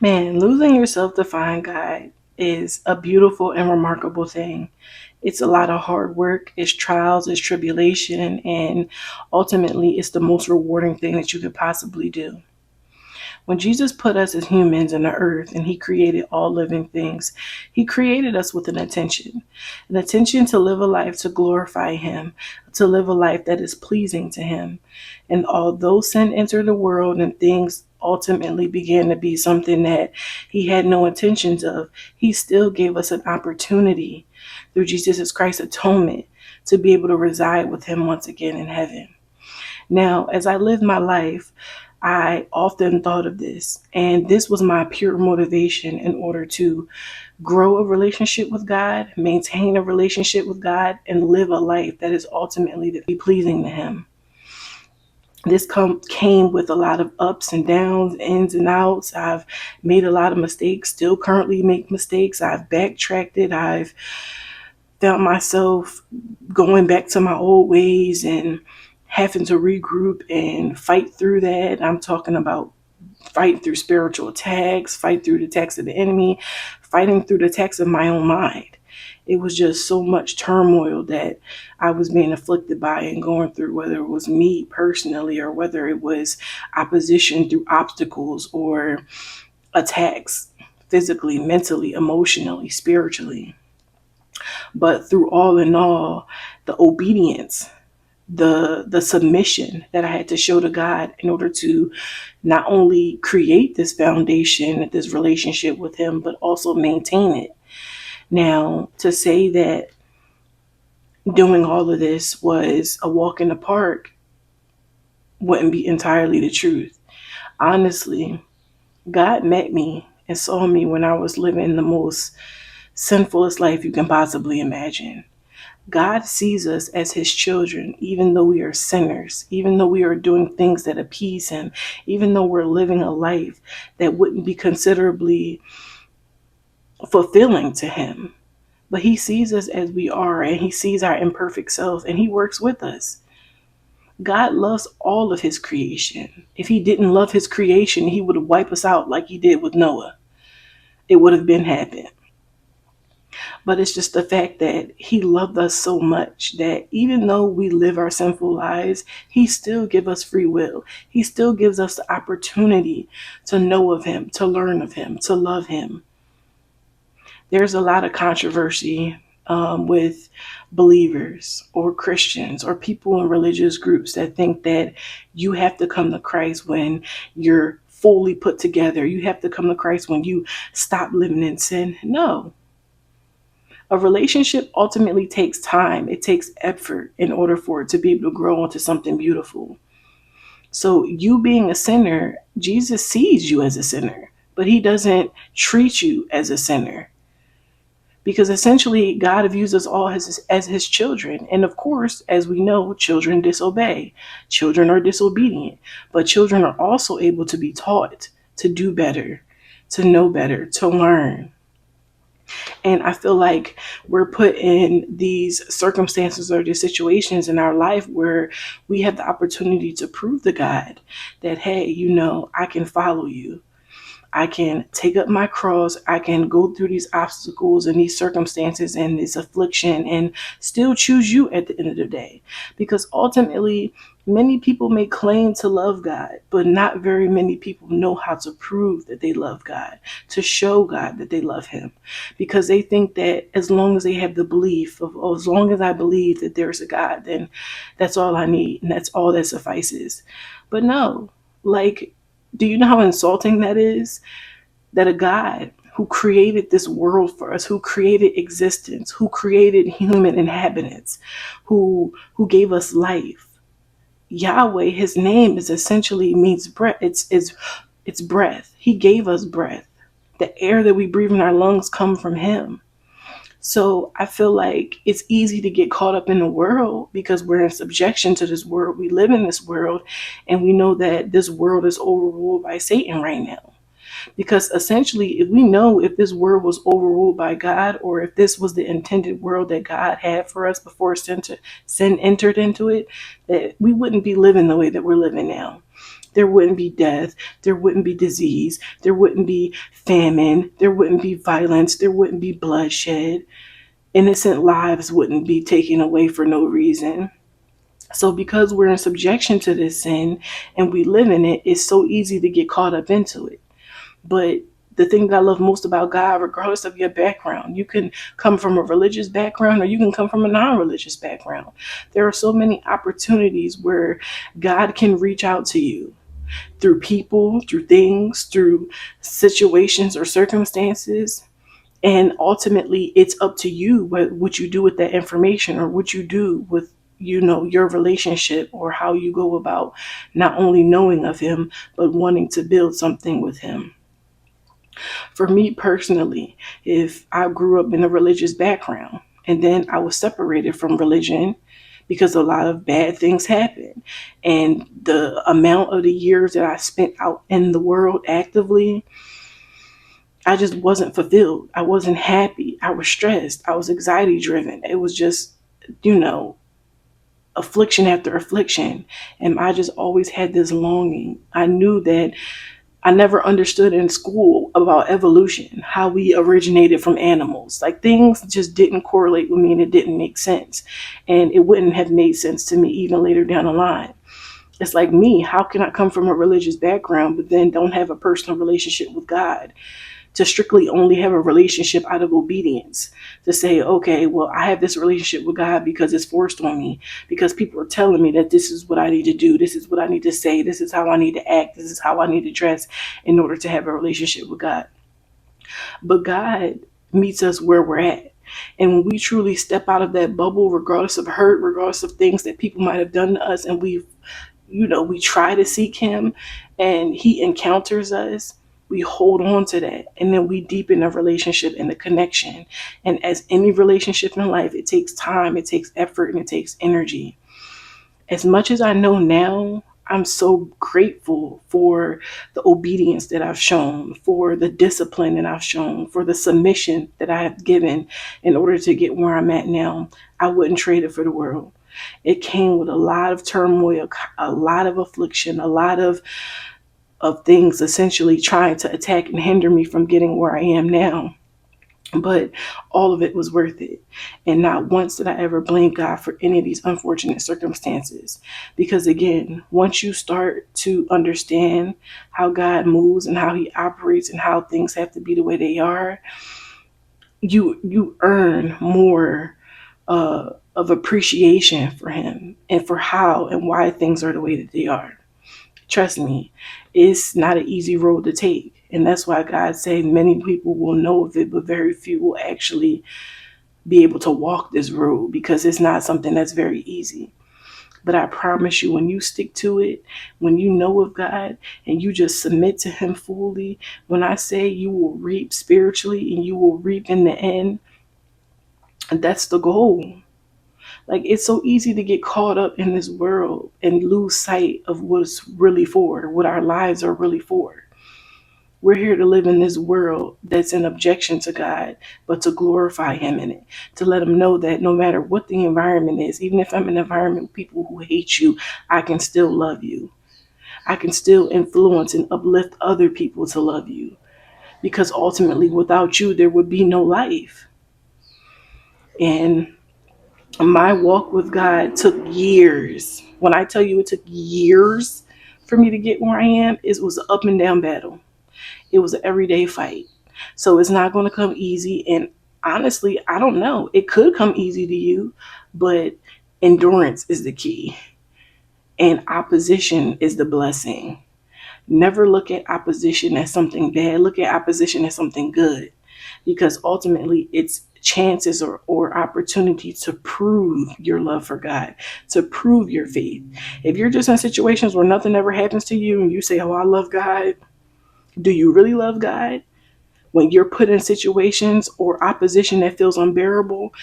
Man, losing yourself to find God is a beautiful and remarkable thing. It's a lot of hard work, it's trials, it's tribulation, and ultimately, it's the most rewarding thing that you could possibly do. When Jesus put us as humans in the earth and he created all living things, he created us with an intention to live a life to glorify him, to live a life that is pleasing to him. And although sin entered the world and things ultimately began to be something that he had no intentions of, he still gave us an opportunity through Jesus Christ's atonement to be able to reside with him once again in heaven. Now, as I live my life, I often thought of this, and this was my pure motivation in order to grow a relationship with God, maintain a relationship with God, and live a life that is ultimately to be pleasing to Him. Came with a lot of ups and downs, ins and outs. I've made a lot of mistakes, still currently make mistakes. I've backtracked it. I've found myself going back to my old ways and having to regroup and fight through that. I'm talking about fighting through spiritual attacks, fight through the attacks of the enemy, fighting through the attacks of my own mind. It was just so much turmoil that I was being afflicted by and going through, whether it was me personally or whether it was opposition through obstacles or attacks physically, mentally, emotionally, spiritually. But through all in all, the obedience, the submission that I had to show to God in order to not only create this foundation, this relationship with him, but also maintain it. Now, to say that doing all of this was a walk in the park wouldn't be entirely the truth. Honestly, God met me and saw me when I was living the most sinfulest life you can possibly imagine. God sees us as his children, even though we are sinners, even though we are doing things that appease him, even though we're living a life that wouldn't be considerably fulfilling to him. But he sees us as we are, and he sees our imperfect self, and he works with us. God loves all of his creation. If he didn't love his creation, he would have wiped us out like he did with Noah. It would have been happened. But it's just the fact that he loved us so much that even though we live our sinful lives, he still gives us free will. He still gives us the opportunity to know of him, to learn of him, to love him. There's a lot of controversy with believers or Christians or people in religious groups that think that you have to come to Christ when you're fully put together. You have to come to Christ when you stop living in sin. No, a relationship ultimately takes time. It takes effort in order for it to be able to grow into something beautiful. So you being a sinner, Jesus sees you as a sinner, but he doesn't treat you as a sinner. Because essentially God views us all as his children. And of course, as we know, children disobey. Children are disobedient. But children are also able to be taught to do better, to know better, to learn. And I feel like we're put in these circumstances or these situations in our life where we have the opportunity to prove to God that, hey, I can follow you. I can take up my cross. I can go through these obstacles and these circumstances and this affliction and still choose you at the end of the day. Because ultimately, many people may claim to love God, but not very many people know how to prove that they love God, to show God that they love him. Because they think that as long as they have the belief of, oh, as long as I believe that there's a God, then that's all I need and that's all that suffices. But no, like, do you know how insulting that is? That a God who created this world for us, who created existence, who created human inhabitants, who gave us life. Yahweh, his name is essentially means breath. It's breath. He gave us breath. The air that we breathe in our lungs come from him. So I feel like it's easy to get caught up in the world because we're in subjection to this world. We live in this world and we know that this world is overruled by Satan right now. Because essentially, if this world was overruled by God, or if this was the intended world that God had for us before sin entered into it, that we wouldn't be living the way that we're living now. there wouldn't be death, there wouldn't be disease, there wouldn't be famine, there wouldn't be violence, there wouldn't be bloodshed. Innocent lives wouldn't be taken away for no reason. So, because we're in subjection to this sin and we live in it, it's so easy to get caught up into it. But the thing that I love most about God, regardless of your background, you can come from a religious background or you can come from a non religious background. There are so many opportunities where God can reach out to you through people, through things, through situations or circumstances. And ultimately, it's up to you what you do with that information or what you do with your relationship or how you go about not only knowing of him but wanting to build something with him. For me personally, if I grew up in a religious background and then I was separated from religion because a lot of bad things happened, and the amount of the years that I spent out in the world actively, I just wasn't fulfilled. I wasn't happy. I was stressed. I was anxiety driven. It was just, you know, affliction after affliction. And I just always had this longing. I knew that I never understood in school about evolution, how we originated from animals. Like things just didn't correlate with me and it didn't make sense. And it wouldn't have made sense to me even later down the line. It's like me, how can I come from a religious background but then don't have a personal relationship with God? To strictly only have a relationship out of obedience, to say, okay, well, I have this relationship with God because it's forced on me, because people are telling me that this is what I need to do, this is what I need to say, this is how I need to act, this is how I need to dress in order to have a relationship with God. But God meets us where we're at. And when we truly step out of that bubble, regardless of hurt, regardless of things that people might have done to us, and we try to seek him and he encounters us, we hold on to that and then we deepen the relationship and the connection. And as any relationship in life, it takes time, it takes effort, and it takes energy. As much as I know now, I'm so grateful for the obedience that I've shown, for the discipline that I've shown, for the submission that I have given in order to get where I'm at now. I wouldn't trade it for the world. It came with a lot of turmoil, a lot of affliction, a lot of things essentially trying to attack and hinder me from getting where I am now. But all of it was worth it. And not once did I ever blame God for any of these unfortunate circumstances. Because again, once you start to understand how God moves and how he operates and how things have to be the way they are, you earn more of appreciation for him and for how and why things are the way that they are. Trust me, it's not an easy road to take. And that's why God said many people will know of it, but very few will actually be able to walk this road because it's not something that's very easy. But I promise you, when you stick to it, when you know of God and you just submit to him fully, when I say you will reap spiritually and you will reap in the end, that's the goal. Like, it's so easy to get caught up in this world and lose sight of what it's really for, what our lives are really for. We're here to live in this world that's in objection to God, but to glorify him in it, to let him know that no matter what the environment is, even if I'm in an environment with people who hate you, I can still love you. I can still influence and uplift other people to love you. Because ultimately, without you, there would be no life. And my walk with God took years. When I tell you it took years for me to get where I am, it was an up and down battle. It was an everyday fight. So it's not going to come easy. And honestly, I don't know. It could come easy to you, but endurance is the key. And opposition is the blessing. Never look at opposition as something bad. Look at opposition as something good. Because ultimately, it's chances or opportunity to prove your love for God, to prove your faith. If you're just in situations where nothing ever happens to you and you say, oh, I love God, do you really love God? When you're put in situations or opposition that feels unbearable,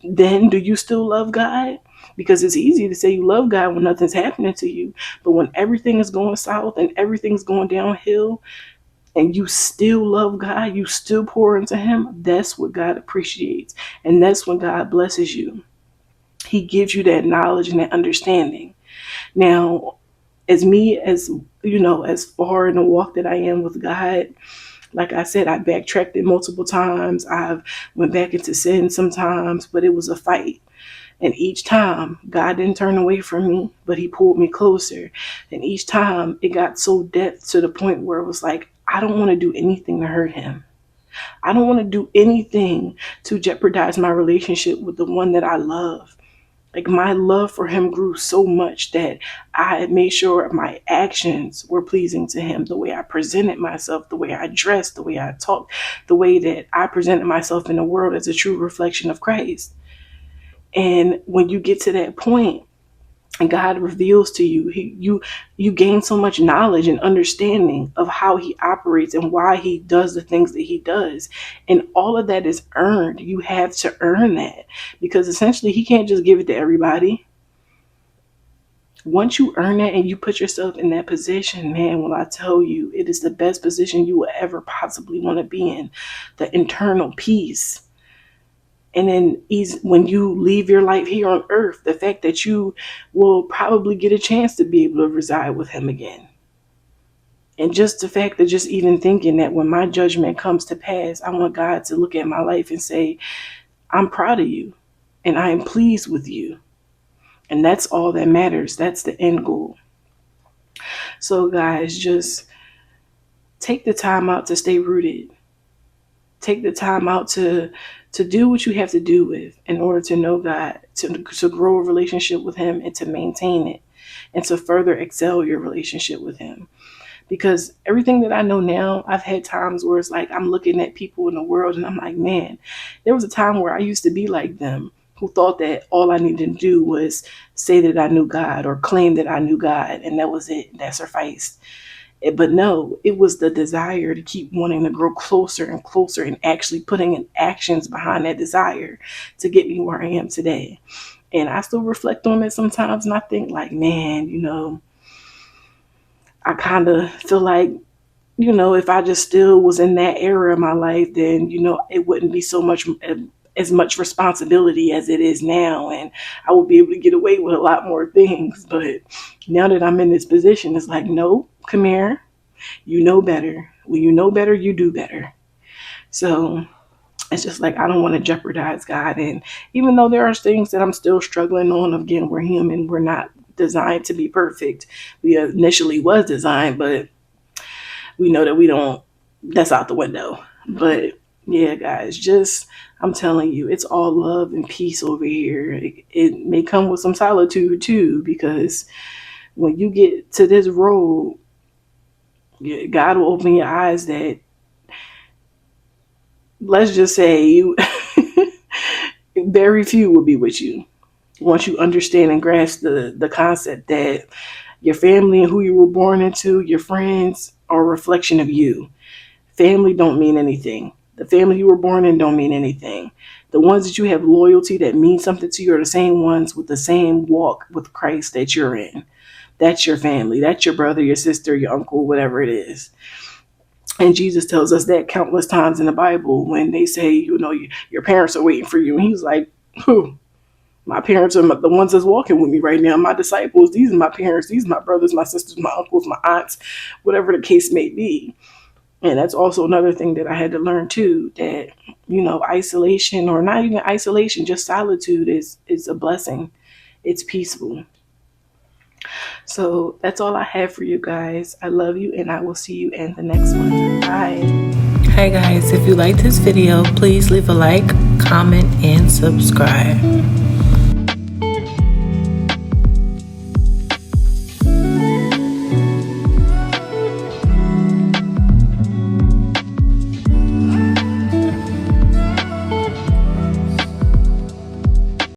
then do you still love God? Because it's easy to say you love God when nothing's happening to you. But when everything is going south and everything's going downhill and you still love God, you still pour into him, that's what God appreciates. And that's when God blesses you. He gives you that knowledge and that understanding. Now, As me, as as far in the walk that I am with God, like I said, I backtracked it multiple times. I've went back into sin sometimes, but it was a fight. And each time, God didn't turn away from me, but He pulled me closer. And each time, it got so depth to the point where it was like, I don't want to do anything to hurt Him. I don't want to do anything to jeopardize my relationship with the one that I love. Like, my love for Him grew so much that I made sure my actions were pleasing to Him. The way I presented myself, the way I dressed, the way I talked, the way that I presented myself in the world as a true reflection of Christ. And when you get to that point, and God reveals to you, you gain so much knowledge and understanding of how He operates and why He does the things that He does. And all of that is earned. You have to earn that, because essentially He can't just give it to everybody. Once you earn that and you put yourself in that position, man, when I tell you, it is the best position you will ever possibly want to be in. The internal peace. And then when you leave your life here on earth, the fact that you will probably get a chance to be able to reside with Him again. And just the fact that just even thinking that when my judgment comes to pass, I want God to look at my life and say, I'm proud of you and I am pleased with you. And that's all that matters. That's the end goal. So guys, just take the time out to stay rooted. Take the time out to do what you have to do with in order to know God, to grow a relationship with Him and to maintain it and to further excel your relationship with Him. Because everything that I know now, I've had times where it's like I'm looking at people in the world and I'm like, man, there was a time where I used to be like them, who thought that all I needed to do was say that I knew God or claim that I knew God, and that was it. That sufficed. But no, it was the desire to keep wanting to grow closer and closer and actually putting in actions behind that desire to get me where I am today. And I still reflect on it sometimes and I think like, man, I kind of feel like, if I just still was in that era of my life, then, it wouldn't be so much as much responsibility as it is now. And I would be able to get away with a lot more things. But now that I'm in this position, it's like, no, Ka-Meir, you know better. When you know better, you do better. So it's just like, I don't want to jeopardize God. And even though there are things that I'm still struggling on, again, we're human. We're not designed to be perfect. We initially was designed, but we know that that's out the window. But yeah, guys, I'm telling you, it's all love and peace over here. It may come with some solitude too, because when you get to this road, God will open your eyes that, let's just say, you very few will be with you once you understand and grasp the concept that your family and who you were born into, your friends, are a reflection of you. Family don't mean anything. The family you were born in don't mean anything. The ones that you have loyalty that mean something to you are the same ones with the same walk with Christ that you're in. That's your family. That's your brother, your sister, your uncle, whatever it is. And Jesus tells us that countless times in the Bible when they say, your parents are waiting for you. And He's like, who? My parents are the ones that's walking with me right now. My disciples, these are my parents. These are my brothers, my sisters, my uncles, my aunts, whatever the case may be. And that's also another thing that I had to learn too, that, isolation, or not even isolation, just solitude is a blessing. It's peaceful. So that's all I have for you guys. I love you, and I will see you in the next one. Bye. Hey guys, if you liked this video, please leave a like, comment, and subscribe.